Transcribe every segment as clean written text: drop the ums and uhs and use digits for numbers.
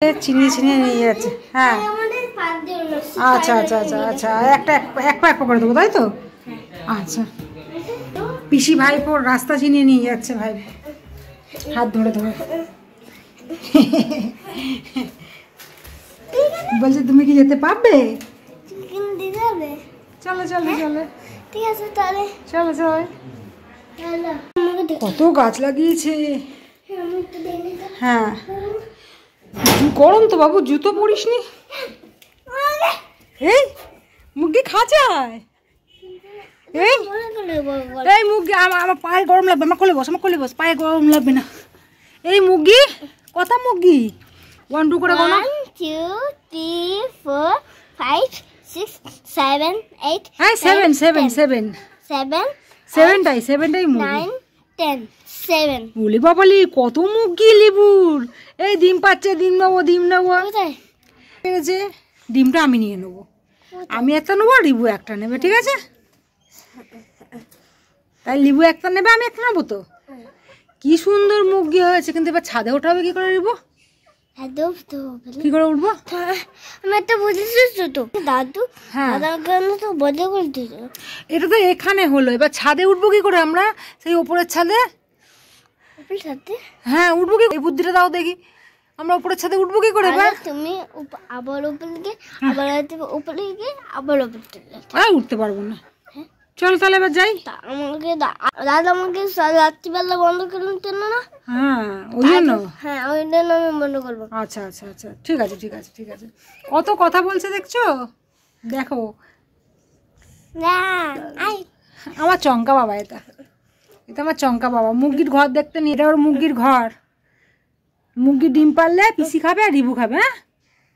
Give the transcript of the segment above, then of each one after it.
চিনি চিনি নিয়ে যাচ্ছে। হ্যাঁ আচ্ছা আচ্ছা আচ্ছা আচ্ছা, একটা এক পা করে দেবো, তাই তো? আচ্ছা, পিসি ভাইপো রাস্তা চিনিয়ে নিয়ে যাচ্ছে, ভাই হাত ধরে ধরে বলছে তুমি কি যেতে পারবে? চলো চলো চলো, ঠিক আছে তাহলে চলো চলো। কত গাছ লাগিয়েছে। হ্যাঁ গরম তো বাবু, জুতো পরিসনি। এই মুরগি খাঁচায়, এই এই মুরগি আমার পায়ে গরম লাগবে, আমার কোলে বস, আমার কোলে বস, পায়ে গরম লাগবে না। এই মুরগি কত মুরগি? 1 2 করে গোনা। 1 2 3 4 5 6 7 8 হ্যাঁ 7 7 7 7 7টাই মুরগি। 9 10 7 বলি বাবালি কত মুরগি লিবুর। এই ডিম পাচ্ছে, ডিম নেবো কোথায় পেরেছে। ডিমটা আমি নিয়ে নেবো, আমি একটা নেবো, লিবু একটা নেবে, ঠিক আছে? তাই লিবু একটা নেবে, আমি একটা নেবো। তো কি সুন্দর মুরগি হয়েছে, কিন্তু এবার ছাদে ওঠা হবে কি করে লিবু? কি করে উঠবো? আমি একটা বুঝেছিস তো দাদু, হ্যাঁ দাদা তো বদলে করে দিল। এটা তো এখানে হলো, এবার ছাদে উঠবো কি করে আমরা? সেই ওপরের ছাদে। হ্যাঁ উঠবো কি, এই বুদ্ধিটা দাও দেখি, আমরা উপরের ছাদে উঠবো কি করে? এবার তুমি আবার উপরে গিয়ে আবার উপরে গিয়ে আবার উপরে উঠতে পারবো না। চল তাহলে এবার যাই। আমাকে দাদা আমাকে রাত্রিবেলা বন্ধ করে দিতেন না। হ্যাঁ ওই জন্য, হ্যাঁ ওই জন্য আমি বন্ধ করবো। আচ্ছা আচ্ছা আচ্ছা, ঠিক আছে ঠিক আছে ঠিক আছে। কত কথা বলছে দেখছো, দেখো। আমার চঙ্কা বাবা, এটা আমার চঙ্কা বাবা। মুরগির ঘর দেখতে নিয়ে, এটা ওর মুরগির ঘর। মুরগির ডিম পারলে পিসি খাবে আর রিবু খাবে। হ্যাঁ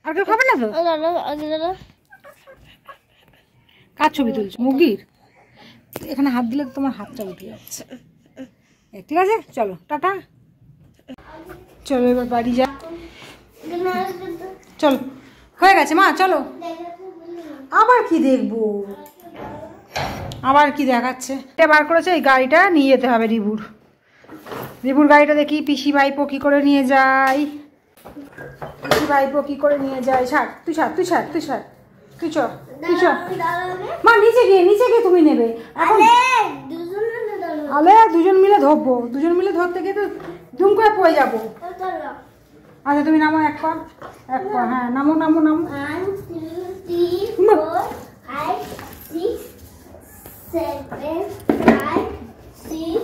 আর কেউ খাবে না তো? কার ছবি তুলছো? মুরগির। এখানে হাত দিলে তো তোমার হাতটা উঠে যাচ্ছে। ঠিক আছে চলো টাটা, চলো এবার বাড়ি যা। চলো হয়ে গেছে মা, চলো। আবার কি দেখবো, আবার কি দেখাচ্ছে? এটা বার করেছে, এই গাড়িটা নিয়ে যেতে হবে রিবুর গাড়িটা। দেখি পিসি ভাইপো কি করে নিয়ে যায়, পিসি ভাইপো কি করে নিয়ে যায়। ছাড় তুই, ছাড় তুই, ছাড় তুই, ছাড় তুই, চ তুই চ মা, নিচে গিয়ে তুমি নেবে এখন। আলে দুজন মিলে ধরবো, দুজন মিলে ধরতে গিয়ে তো দুম করে পড়ে যাবো। আচ্ছা তুমি নামো, এক পা। হ্যাঁ নামো নামো নামো। 1 2 3 4 5 6 7 8 6